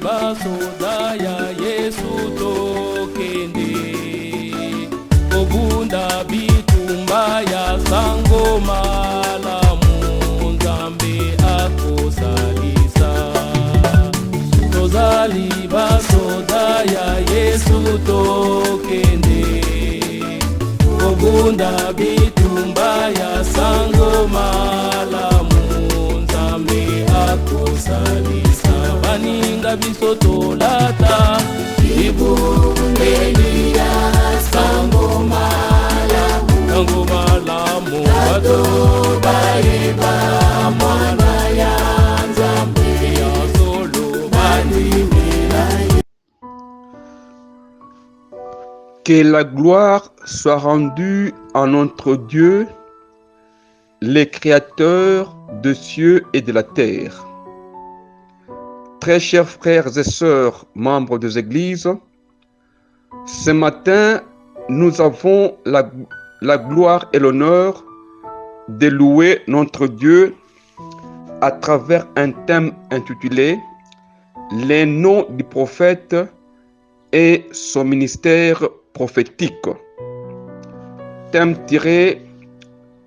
basoda ya Yesu tokende kobunda bitumba ya sango malamu Nzambe akosalisa tozali basoda ya Yesu tokende kobunda bitumba ya sango malamu Nzambe akosalisa baninga biso tolata ibundeli ya sango malamu bato bayeba mwana ya Nzambe ya solo bandimela. Que la gloire soit rendue à notre Dieu, le Créateur de cieux et de la terre. Très chers frères et sœurs, membres des églises, ce matin, nous avons la gloire et l'honneur de louer notre Dieu à travers un thème intitulé « Les noms du prophète et son ministère prophétique ». Thème tiré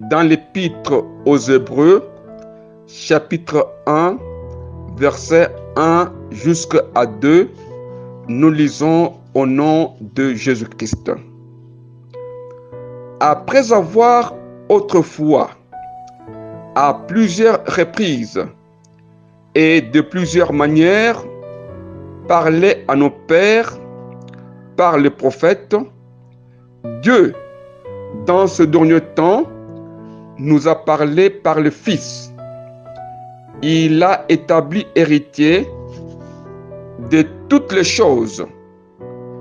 dans l'Épître aux Hébreux, chapitre 1, versets 1 jusqu'à 2, nous lisons au nom de Jésus-Christ. Après avoir autrefois, à plusieurs reprises et de plusieurs manières, parlé à nos pères par les prophètes, Dieu, dans ce dernier temps, nous a parlé par le Fils. Il a établi héritier de toutes les choses.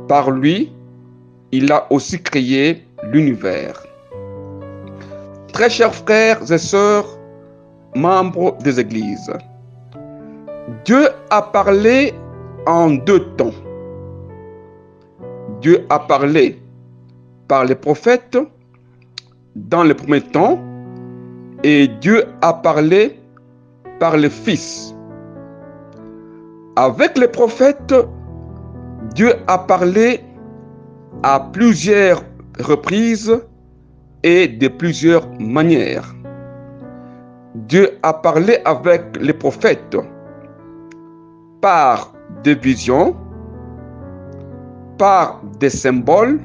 Par lui, il a aussi créé l'univers. Très chers frères et sœurs, membres des églises, Dieu a parlé en deux temps. Dieu a parlé par les prophètes dans le premier temps et Dieu a parlé par le Fils. Avec les prophètes, Dieu a parlé à plusieurs reprises et de plusieurs manières. Dieu a parlé avec les prophètes par des visions, par des symboles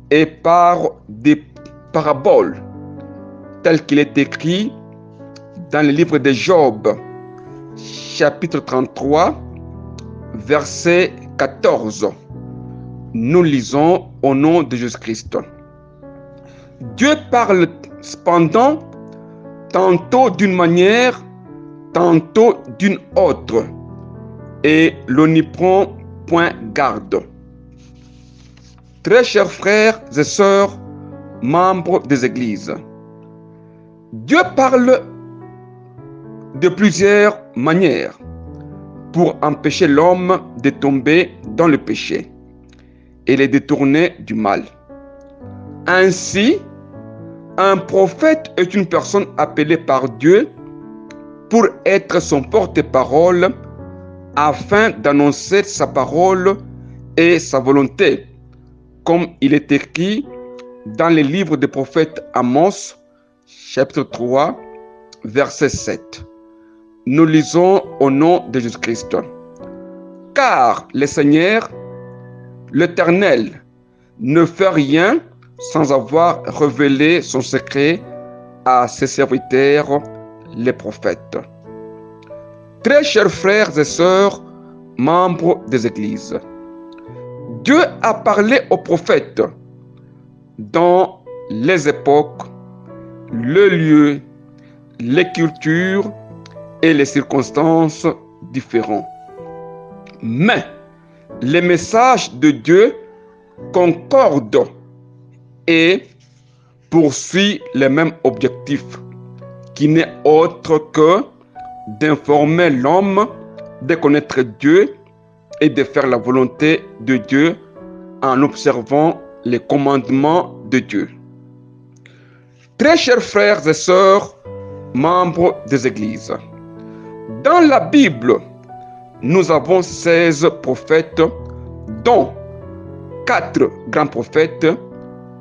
et par des paraboles, tel qu'il est écrit dans le livre de Job, chapitre 33, verset 14. Nous lisons au nom de Jésus-Christ. Dieu parle cependant tantôt d'une manière, tantôt d'une autre, et l'on n'y prend point garde. Très chers frères et sœurs, membres des églises, Dieu parle de plusieurs manières pour empêcher l'homme de tomber dans le péché et les détourner du mal. Ainsi, un prophète est une personne appelée par Dieu pour être son porte-parole afin d'annoncer sa parole et sa volonté, comme il est écrit dans le livre des prophètes Amos, chapitre 3, verset 7. Nous lisons au nom de Jésus-Christ. Car le Seigneur, l'Éternel, ne fait rien sans avoir révélé son secret à ses serviteurs, les prophètes. Très chers frères et sœurs, membres des églises, Dieu a parlé aux prophètes dans les époques, le lieu, les cultures et les circonstances différentes. Mais les messages de Dieu concordent et poursuit les mêmes objectifs, qui n'est autre que d'informer l'homme, de connaître Dieu et de faire la volonté de Dieu en observant les commandements de Dieu. Très chers frères et sœurs, membres des églises, dans la Bible, nous avons 16 prophètes, dont 4 grands prophètes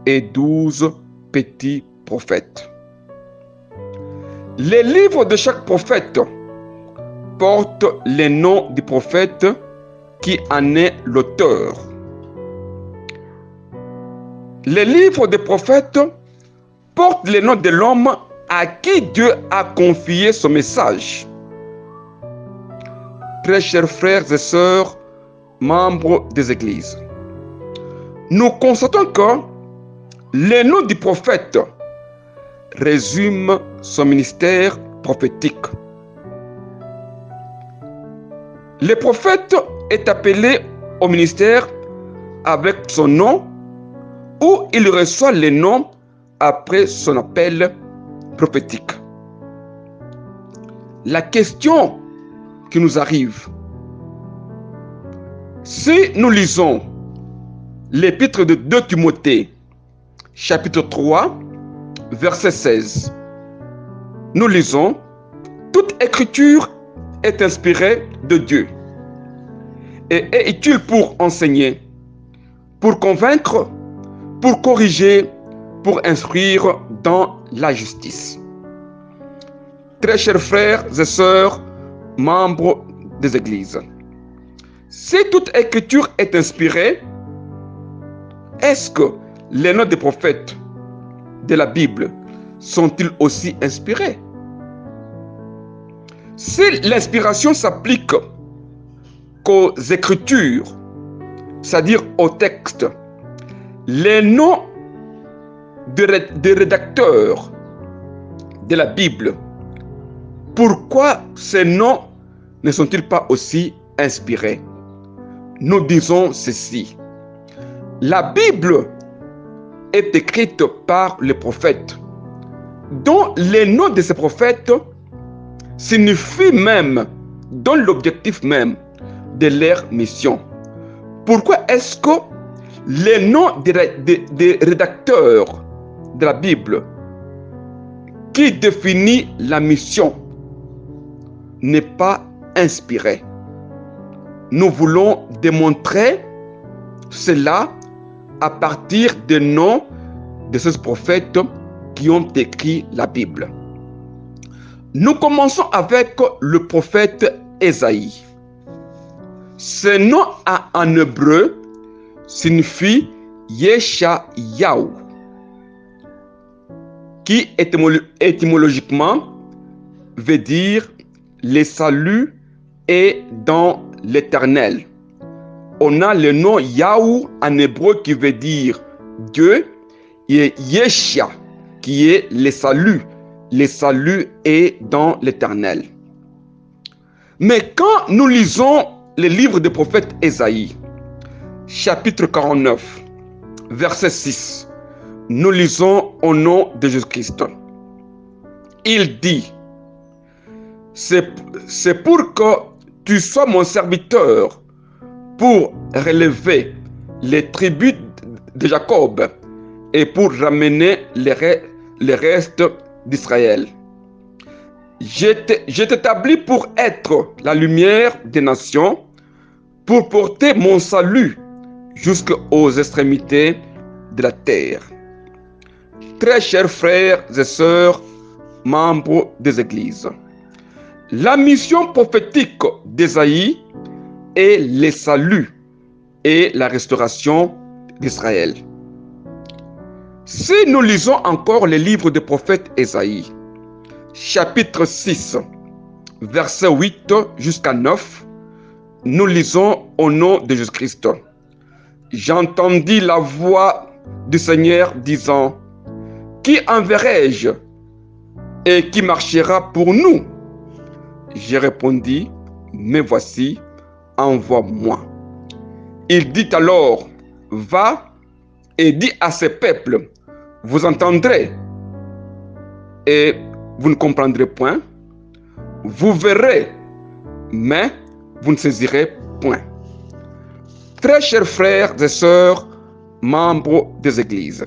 et 12 petits prophètes. Les livres de chaque prophète portent les noms du prophète qui en est l'auteur. Les livres des prophètes portent les noms de l'homme à qui Dieu a confié son message. Très chers frères et sœurs, membres des églises, nous constatons que les noms du prophète résument son ministère prophétique. Le prophète est appelé au ministère avec son nom ou il reçoit les noms après son appel prophétique. La question qui nous arrive, si nous lisons l'épître de 2 Timothée, chapitre 3, verset 16, nous lisons: toute écriture est inspirée de Dieu et est utile pour enseigner, pour convaincre, pour corriger, pour instruire dans la justice. Très chers frères et sœurs, membres des églises, si toute écriture est inspirée, est-ce que les noms des prophètes de la Bible sont-ils aussi inspirés? Si l'inspiration s'applique qu'aux écritures, c'est-à-dire au texte, les noms des rédacteurs de la Bible, pourquoi ces noms ne sont-ils pas aussi inspirés? Nous disons ceci: la Bible est écrite par les prophètes, dont les noms de ces prophètes signifient même, dans l'objectif même de leur mission. Pourquoi est-ce que les noms des rédacteurs de la Bible qui définit la mission n'est pas inspiré? Nous voulons démontrer cela à partir des noms de ces prophètes qui ont écrit la Bible. Nous commençons avec le prophète Ésaïe. Ce nom en hébreu signifie Yeshayahu, qui étymologiquement veut dire le salut est dans l'Éternel. On a le nom Yahou en hébreu qui veut dire Dieu, et Yesha qui est le salut. Le salut est dans l'Éternel. Mais quand nous lisons le livre du prophète Ésaïe, chapitre 49, verset 6, nous lisons au nom de Jésus-Christ. Il dit: c'est pour que tu sois mon serviteur, pour relever les tribus de Jacob et pour ramener les restes d'Israël. Je t'établis pour être la lumière des nations, pour porter mon salut jusqu'aux extrémités de la terre. Très chers frères et sœurs, membres des églises, la mission prophétique d'Ésaïe est le salut et la restauration d'Israël. Si nous lisons encore le livre du prophète Ésaïe, chapitre 6, verset 8 jusqu'à 9, nous lisons au nom de Jésus-Christ. J'entendis la voix du Seigneur disant: qui enverrai-je et qui marchera pour nous? J'ai répondu: me voici, envoie-moi. Il dit alors: va et dis à ce peuple, vous entendrez et vous ne comprendrez point, vous verrez, mais vous ne saisirez point. Très chers frères et sœurs, membres des églises,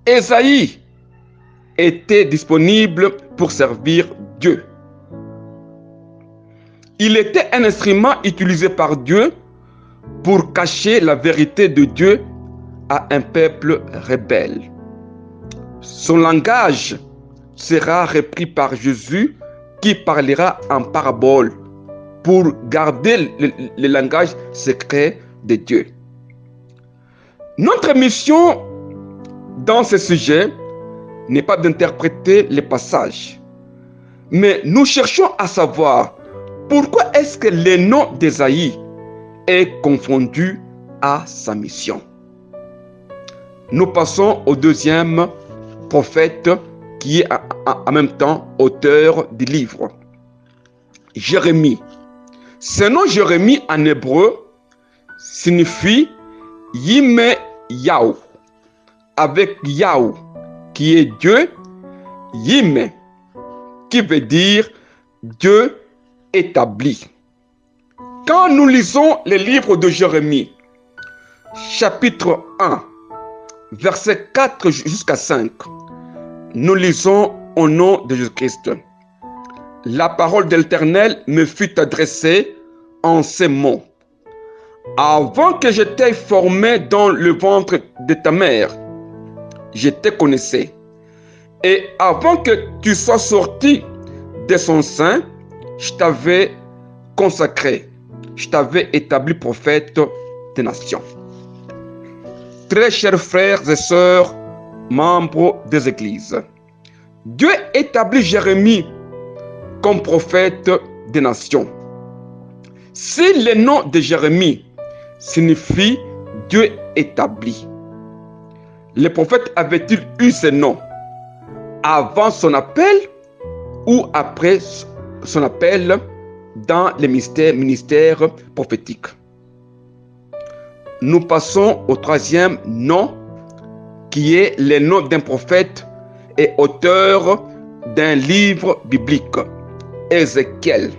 Ésaïe était disponible pour servir Dieu. Il était un instrument utilisé par Dieu pour cacher la vérité de Dieu à un peuple rebelle. Son langage sera repris par Jésus qui parlera en parabole pour garder le langage secret de Dieu. Notre mission dans ce sujet n'est pas d'interpréter les passages, mais nous cherchons à savoir pourquoi est-ce que le nom d'Ésaïe est confondu à sa mission. Nous passons au deuxième prophète qui est en même temps auteur du livre. Jérémie. Ce nom Jérémie en hébreu signifie Yime-Yahu, avec Yahu qui est Dieu, Yime qui veut dire Dieu établi. Quand nous lisons le livre de Jérémie, chapitre 1, versets 4 jusqu'à 5, nous lisons au nom de Jésus-Christ. La parole de l'Éternel me fut adressée en ces mots. Avant que je t'aie formé dans le ventre de ta mère, je te connaissais. Et avant que tu sois sorti de son sein, je t'avais consacré. Je t'avais établi prophète des nations. Très chers frères et sœurs, membres des églises, Dieu établit Jérémie comme prophète des nations. Si le nom de Jérémie signifie Dieu établi, le prophète avait-il eu ce nom avant son appel ou après son appel dans le ministère prophétique? Nous passons au troisième nom qui est le nom d'un prophète et auteur d'un livre biblique, Ézéchiel.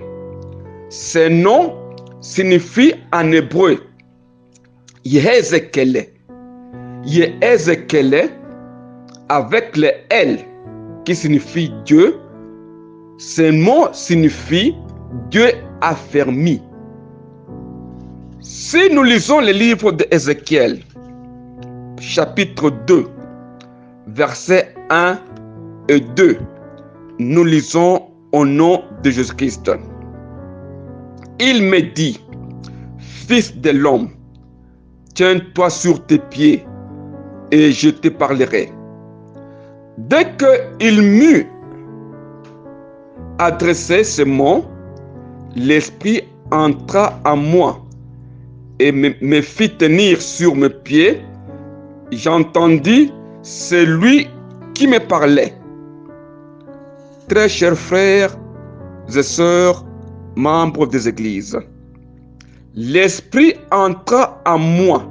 Ce nom signifie en hébreu Yehezekele. Yehezekele avec le L qui signifie Dieu. Ce mot signifie Dieu affermi. Si nous lisons le livre d'Ézéchiel, chapitre 2, versets 1 et 2, nous lisons au nom de Jésus-Christ. Il me dit, fils de l'homme, tiens-toi sur tes pieds et je te parlerai. Dès qu'il m'eut adressé ce mot, l'Esprit entra en moi et me fit tenir sur mes pieds. J'entendis celui qui me parlait. Très chers frères et sœurs, membres des églises, l'Esprit entra en moi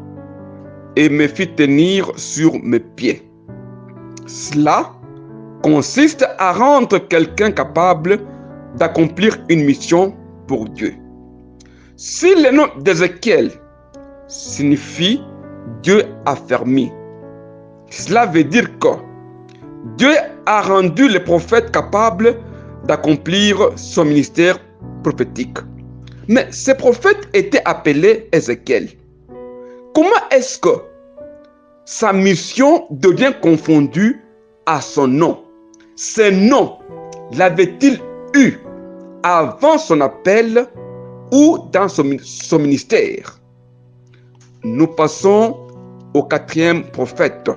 et me fit tenir sur mes pieds. Cela consiste à rendre quelqu'un capable d'accomplir une mission pour Dieu. Si le nom d'Ézéchiel signifie Dieu affermi, cela veut dire que Dieu a rendu le prophète capable d'accomplir son ministère prophétique. Mais ce prophète était appelé Ézéchiel. Comment est-ce que sa mission devient confondue à son nom? Ce nom, l'avait-il eu avant son appel ou dans son ministère? Nous passons au quatrième prophète,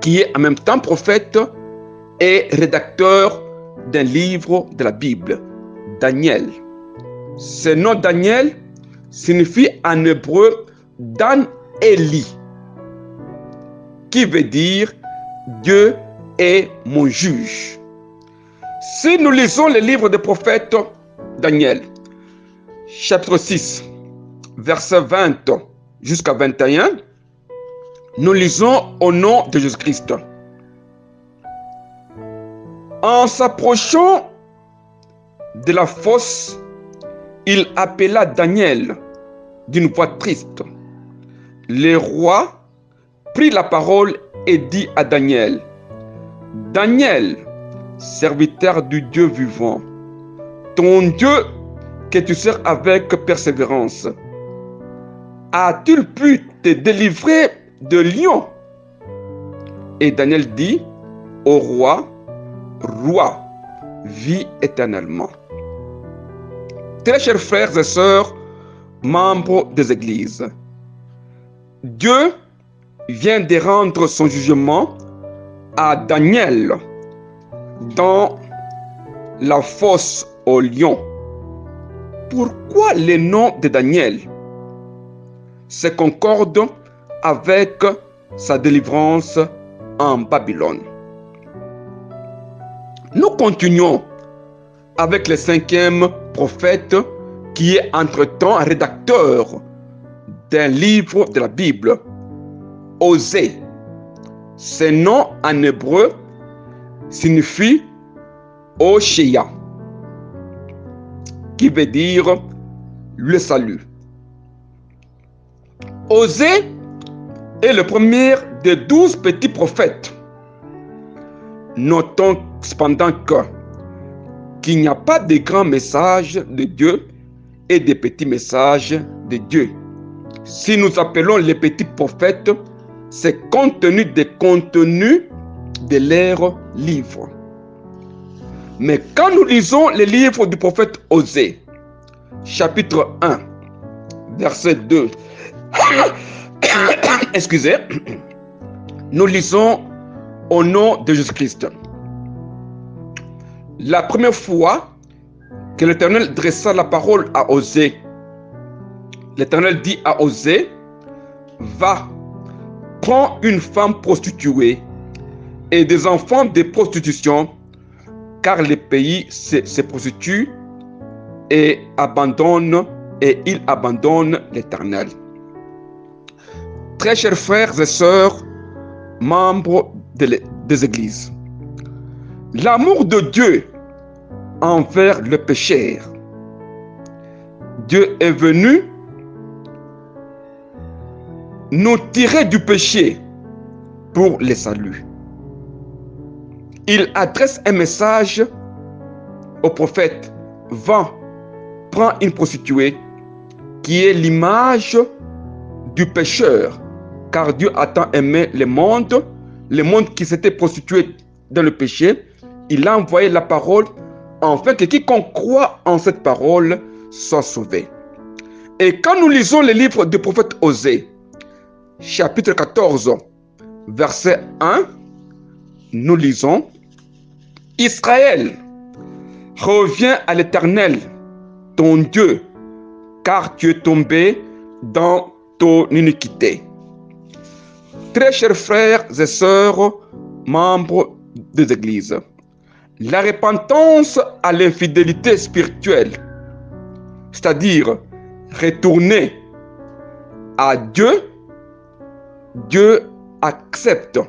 qui est en même temps prophète et rédacteur d'un livre de la Bible, Daniel. Ce nom Daniel signifie en hébreu Dan Eli, qui veut dire Dieu est mon juge. Si nous lisons le livre des prophètes Daniel, chapitre 6, verset 20 jusqu'à 21, nous lisons au nom de Jésus-Christ. En s'approchant de la fosse, il appela Daniel d'une voix triste. Le roi prit la parole et dit à Daniel, Daniel, serviteur du Dieu vivant, ton Dieu que tu sers avec persévérance. A-t-il pu te délivrer de lions? Et Daniel dit au roi, roi, vis éternellement. Très chers frères et sœurs, membres des églises, Dieu vient de rendre son jugement à Daniel dans la fosse aux lions. Pourquoi le nom de Daniel se concorde avec sa délivrance en Babylone? Nous continuons avec le 5e prophète qui est entre-temps rédacteur d'un livre de la Bible, Osée. Ce nom en hébreu signifie Oshéa, qui veut dire le salut. Osée est le premier des 12 petits prophètes. Notons cependant qu'il n'y a pas de grands messages de Dieu et de petits messages de Dieu. Si nous appelons les petits prophètes, c'est compte tenu des contenus de leurs livres. Mais quand nous lisons les livres du prophète Osée, chapitre 1, verset 2, excusez, nous lisons au nom de Jésus-Christ. La première fois que l'Éternel dressa la parole à Osée, l'Éternel dit à Osée, va, prends une femme prostituée et des enfants de prostitution, car le pays se prostitue et il abandonne l'Éternel. Très chers frères et sœurs, membres des églises, l'amour de Dieu envers le pécheur. Dieu est venu nous tirer du péché pour le salut. Il adresse un message au prophète, va, prends une prostituée qui est l'image du pécheur, car Dieu a tant aimé le monde qui s'était prostitué dans le péché. Il a envoyé la parole afin que quiconque croit en cette parole soit sauvé. Et quand nous lisons le livre du prophète Osée, chapitre 14, verset 1, nous lisons: Israël, reviens à l'Éternel, ton Dieu, car tu es tombé dans ton iniquité. Très chers frères et sœurs, membres des églises, la repentance à l'infidélité spirituelle, c'est-à-dire retourner à Dieu, Dieu accepte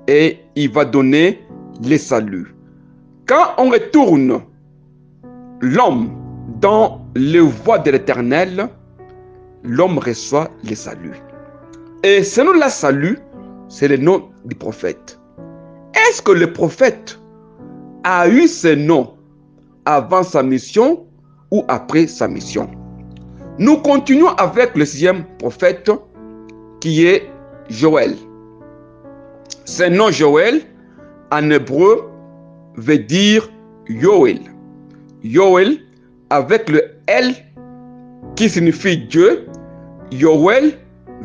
et il va donner le salut. Quand on retourne l'homme dans les voies de l'Éternel, l'homme reçoit le salut. Et ce nom-là, salut, c'est le nom du prophète. Est-ce que le prophète a eu ce nom avant sa mission ou après sa mission? Nous continuons avec le 6e prophète qui est Joël. Ce nom Joël, en hébreu, veut dire Yoël. Yoël, avec le L qui signifie Dieu. Yoël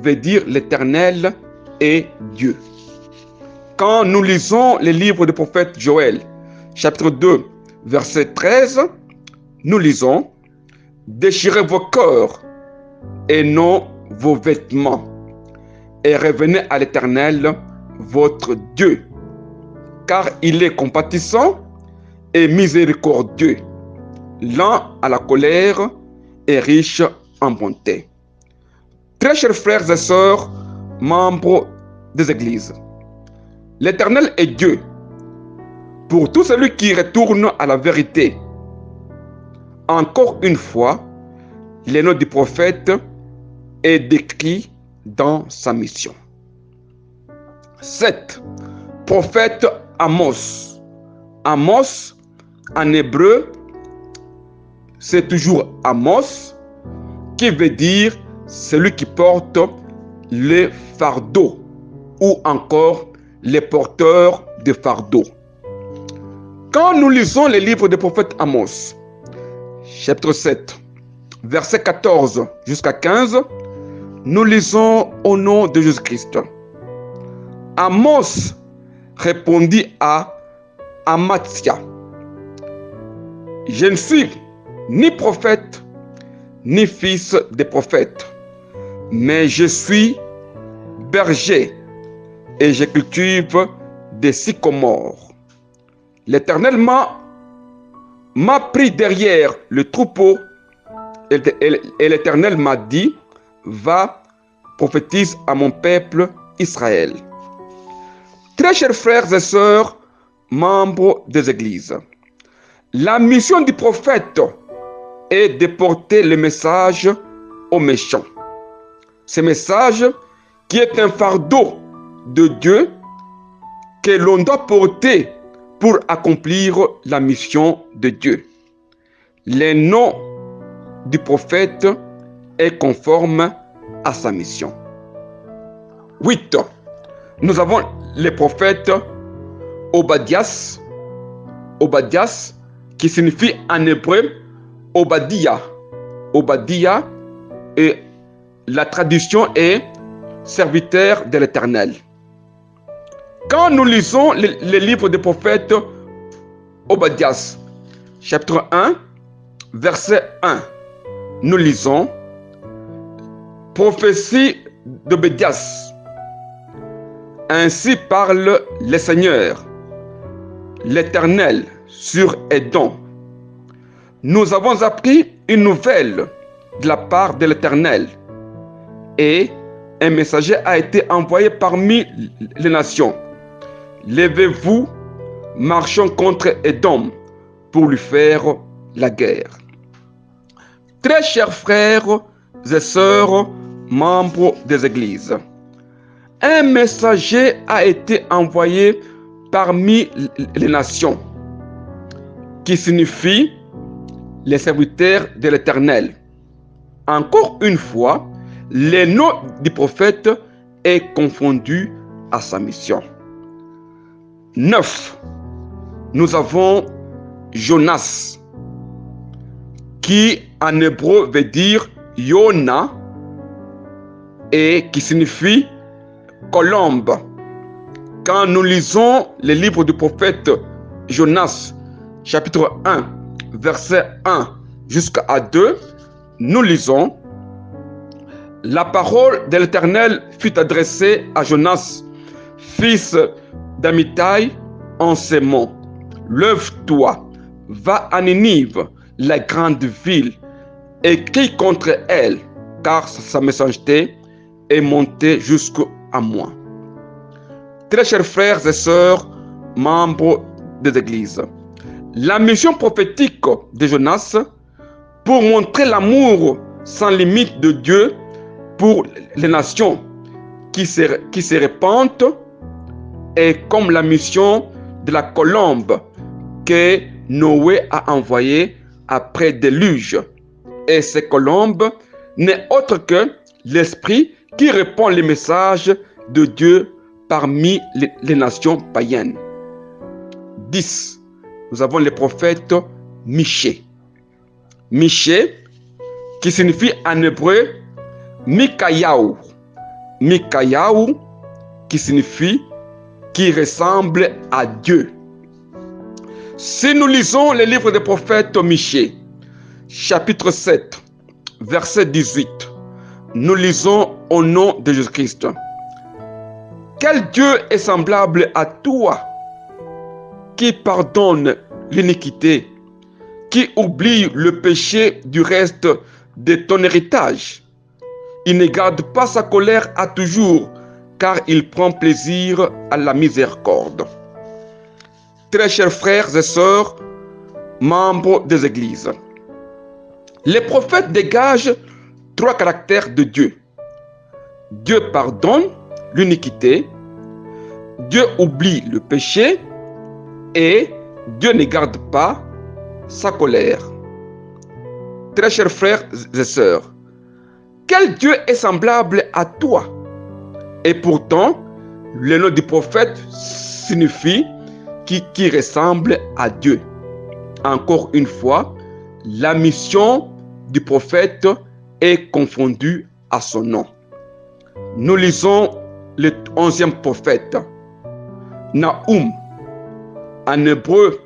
veut dire l'Éternel est Dieu. Quand nous lisons les livres du prophète Joël, chapitre 2, verset 13, nous lisons: déchirez vos cœurs et non vos vêtements, et revenez à l'Éternel, votre Dieu, car il est compatissant et miséricordieux, lent à la colère et riche en bonté. Très chers frères et sœurs, membres des églises, l'Éternel est Dieu pour tout celui qui retourne à la vérité. Encore une fois, le nom du prophète est décrit dans sa mission. 7. Prophète Amos. Amos, en hébreu, c'est toujours Amos, qui veut dire celui qui porte les fardeaux ou encore les porteurs de fardeaux. Quand nous lisons les livres du prophète Amos, chapitre 7, verset 14 jusqu'à 15, nous lisons au nom de Jésus-Christ. Amos répondit à Amatsia: je ne suis ni prophète, ni fils de prophète, mais je suis berger et je cultive des sycomores. L'Éternel m'a pris derrière le troupeau et l'Éternel m'a dit: va, prophétise à mon peuple Israël. Très chers frères et sœurs, membres des églises, la mission du prophète est de porter le message aux méchants. Ce message qui est un fardeau de Dieu que l'on doit porter pour accomplir la mission de Dieu. Le nom du prophète est conforme à sa mission. 8. Nous avons le prophète Obadias, qui signifie en hébreu Obadiah. Obadiah, et la traduction est serviteur de l'Éternel. Quand nous lisons le livre du prophète Obadias, chapitre 1, verset 1, nous lisons: prophétie d'Obadias. Ainsi parle le Seigneur, l'Éternel, sur Édom. Nous avons appris une nouvelle de la part de l'Éternel, et un messager a été envoyé parmi les nations. Levez-vous, marchons contre Édom pour lui faire la guerre. Très chers frères et sœurs, membres des églises, un messager a été envoyé parmi les nations, qui signifie les serviteurs de l'Éternel. Encore une fois, le nom du prophète est confondu à sa mission. 9. Nous avons Jonas, qui en hébreu veut dire Yona et qui signifie colombe. Quand nous lisons le livre du prophète Jonas, chapitre 1, verset 1 jusqu'à 2, nous lisons: la parole de l'Éternel fut adressée à Jonas, fils d'Amittai, en ces mots: lève-toi, va à Ninive, la grande ville, et crie contre elle, car sa méchanceté est montée jusqu'à moi. Très chers frères et sœurs, membres des églises, la mission prophétique de Jonas, pour montrer l'amour sans limite de Dieu pour les nations qui se répandent, est comme la mission de la colombe que Noé a envoyée après le déluge. Et cette colombe n'est autre que l'esprit qui répand les messages de Dieu parmi les nations païennes. 10. Nous avons le prophète Michée. Michée, qui signifie en hébreu Mikayahu. Mikayahu, qui signifie qui ressemble à Dieu. Si nous lisons le livre des prophètes Michée, chapitre 7, verset 18, nous lisons au nom de Jésus-Christ: quel Dieu est semblable à toi, qui pardonne l'iniquité, qui oublie le péché du reste de ton héritage? Il ne garde pas sa colère à toujours, car il prend plaisir à la miséricorde. Très chers frères et sœurs, membres des églises, les prophètes dégagent 3 caractères de Dieu. Dieu pardonne l'iniquité, Dieu oublie le péché et Dieu ne garde pas sa colère. Très chers frères et sœurs, quel Dieu est semblable à toi? Et pourtant, le nom du prophète signifie qui ressemble à Dieu. Encore une fois, la mission du prophète est confondue à son nom. Nous lisons le 11e prophète, Nahum. En hébreu,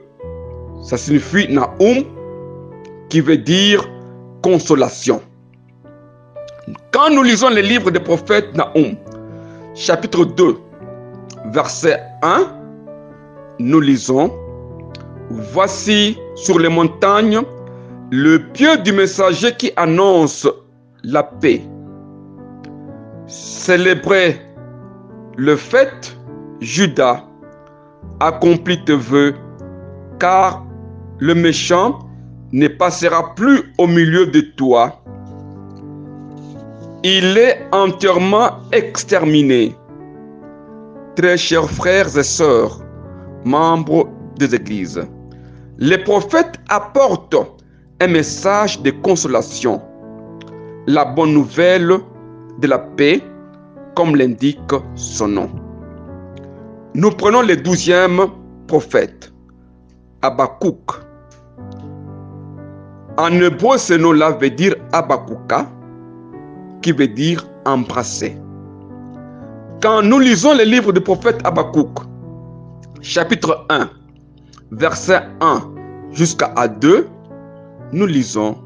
ça signifie Nahum, qui veut dire consolation. Quand nous lisons le livre des prophètes Nahum, chapitre 2, verset 1, nous lisons: voici sur les montagnes le pied du messager qui annonce la paix. Célébrez le fête, Judas, accomplis tes vœux, car le méchant ne passera plus au milieu de toi. Il est entièrement exterminé. Très chers frères et sœurs, membres des églises, les prophètes apportent un message de consolation, la bonne nouvelle de la paix, comme l'indique son nom. Nous prenons le 12e prophète, Habakkuk. En hébreu, ce nom-là veut dire Habakkouka, qui veut dire embrasser. Quand nous lisons le livre du prophète Habakkuk, chapitre 1, verset 1 jusqu'à 2, nous lisons: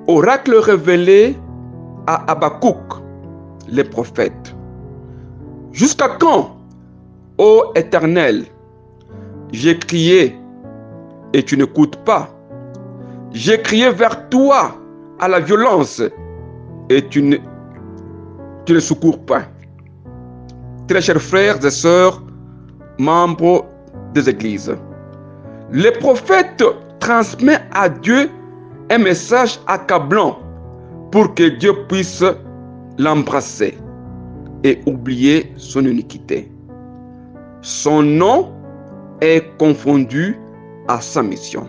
oracle révélé à Habakkuk, le prophète. Jusqu'à quand, ô Éternel, j'ai crié et tu n'écoutes pas? J'ai crié vers toi à la violence et tu ne secours pas. Très chers frères et sœurs, membres des églises, le prophète transmet à Dieu un message accablant pour que Dieu puisse l'embrasser et oublier son iniquité. Son nom est confondu à sa mission.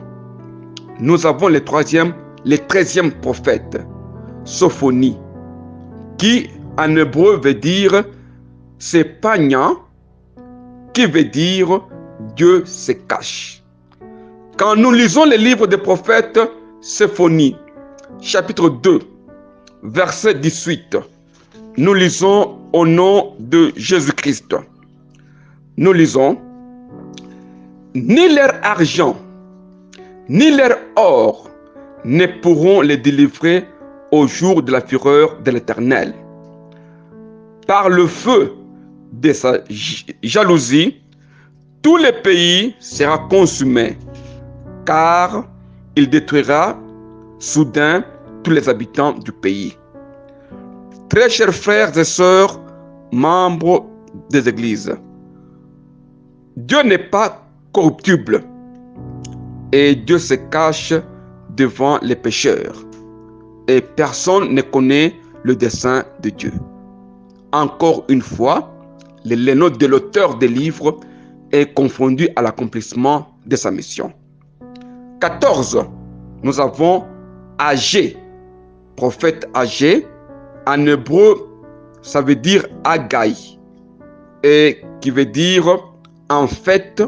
Nous avons le 13e prophète, Sophonie, qui en hébreu veut dire Sepania, qui veut dire Dieu se cache. Quand nous lisons le livre des prophètes Sophonie, chapitre 2, verset 18, nous lisons au nom de Jésus-Christ. Nous lisons: ni leur argent, ni leur or ne pourront les délivrer au jour de la fureur de l'Éternel. Par le feu de sa jalousie, tout le pays sera consumé, car il détruira soudain tous les habitants du pays. Très chers frères et sœurs, membres des églises, Dieu n'est pas corruptible et Dieu se cache devant les pécheurs et personne ne connaît le dessein de Dieu. Encore une fois, le nom de l'auteur des livres est confondu à l'accomplissement de sa mission. 14. Nous avons Agé, prophète Agé. En hébreu, ça veut dire Agaï, et qui veut dire en fête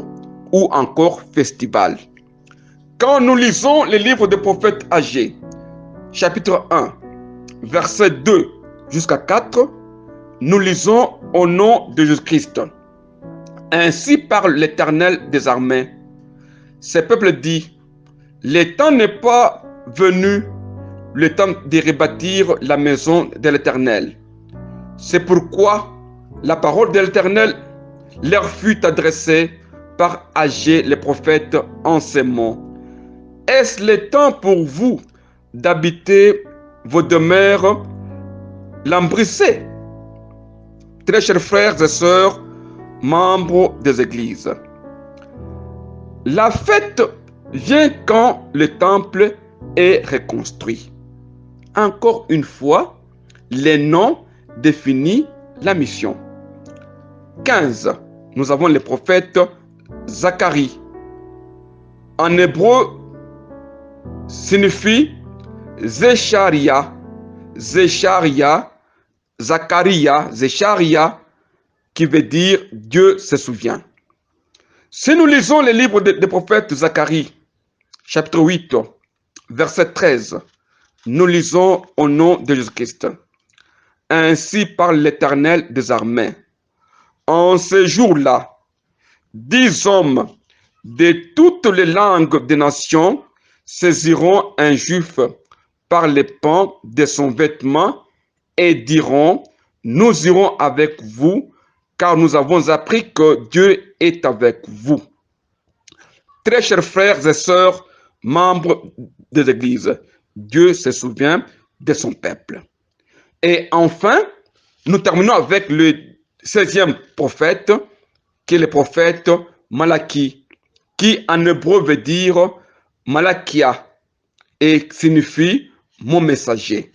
ou encore festival. Quand nous lisons les livres des prophètes Agé, chapitre 1, verset 2 jusqu'à 4, nous lisons au nom de Jésus-Christ. Ainsi parle l'Éternel des armées. Ce peuple dit: le temps n'est pas venu, le temps de rebâtir la maison de l'Éternel. C'est pourquoi la parole de l'Éternel leur fut adressée par Agé le prophète en ces mots: est-ce le temps pour vous d'habiter vos demeures lambrissées? Très chers frères et sœurs, membres des églises, la fête vient quand le temple est reconstruit. Encore une fois, les noms définissent la mission. 15. Nous avons le prophète Zacharie. En hébreu, signifie Zécharia, Zacharia, qui veut dire Dieu se souvient. Si nous lisons les livres des prophètes Zacharie, chapitre 8, verset 13, nous lisons au nom de Jésus-Christ. Ainsi parle l'Éternel des armées. En ce jour-là, 10 hommes de toutes les langues des nations saisiront un juif par les pans de son vêtement et diront, nous irons avec vous, car nous avons appris que Dieu est avec vous. Très chers frères et sœurs, membres des églises, Dieu se souvient de son peuple. Et enfin, nous terminons avec le 16e prophète, qui est le prophète Malachie, qui en hébreu veut dire Malachia et signifie mon messager.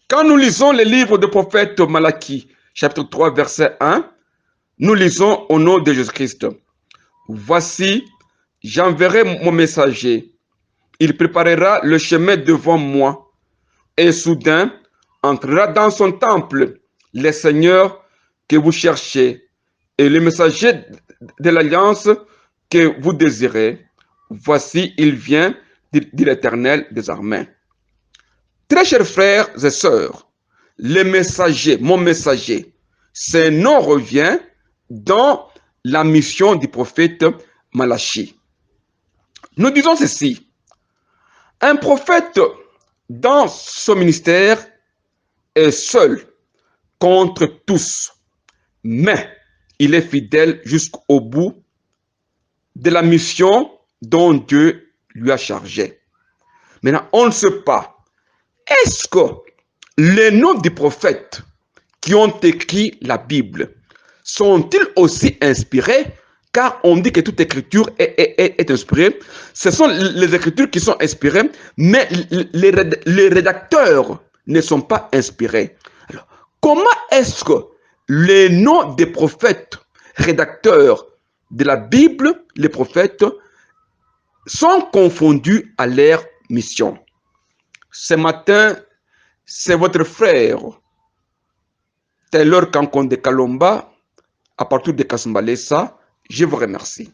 Quand nous lisons les livres du prophète Malachie, chapitre 3, verset 1, nous lisons au nom de Jésus-Christ. Voici, j'enverrai mon messager. Il préparera le chemin devant moi. Et soudain, entrera dans son temple le Seigneur que vous cherchez et le messager de l'alliance que vous désirez. Voici, il vient, dit l'Éternel des armées. Très chers frères et sœurs, le messager, mon messager, ce nom revient dans la mission du prophète Malachie. Nous disons ceci, un prophète dans son ministère est seul contre tous, mais il est fidèle jusqu'au bout de la mission dont Dieu lui a chargé. Maintenant, on ne sait pas, est-ce que les noms des prophètes qui ont écrit la Bible sont-ils aussi inspirés? Car on dit que toute écriture est inspirée. Ce sont les écritures qui sont inspirées, mais les rédacteurs ne sont pas inspirés. Alors, comment est-ce que les noms des prophètes rédacteurs de la Bible, les prophètes, sont confondus à leur mission? Ce matin, c'est votre frère, Taylor Kankonde Kalomba, à partir de Kasumbalesa. Je vous remercie.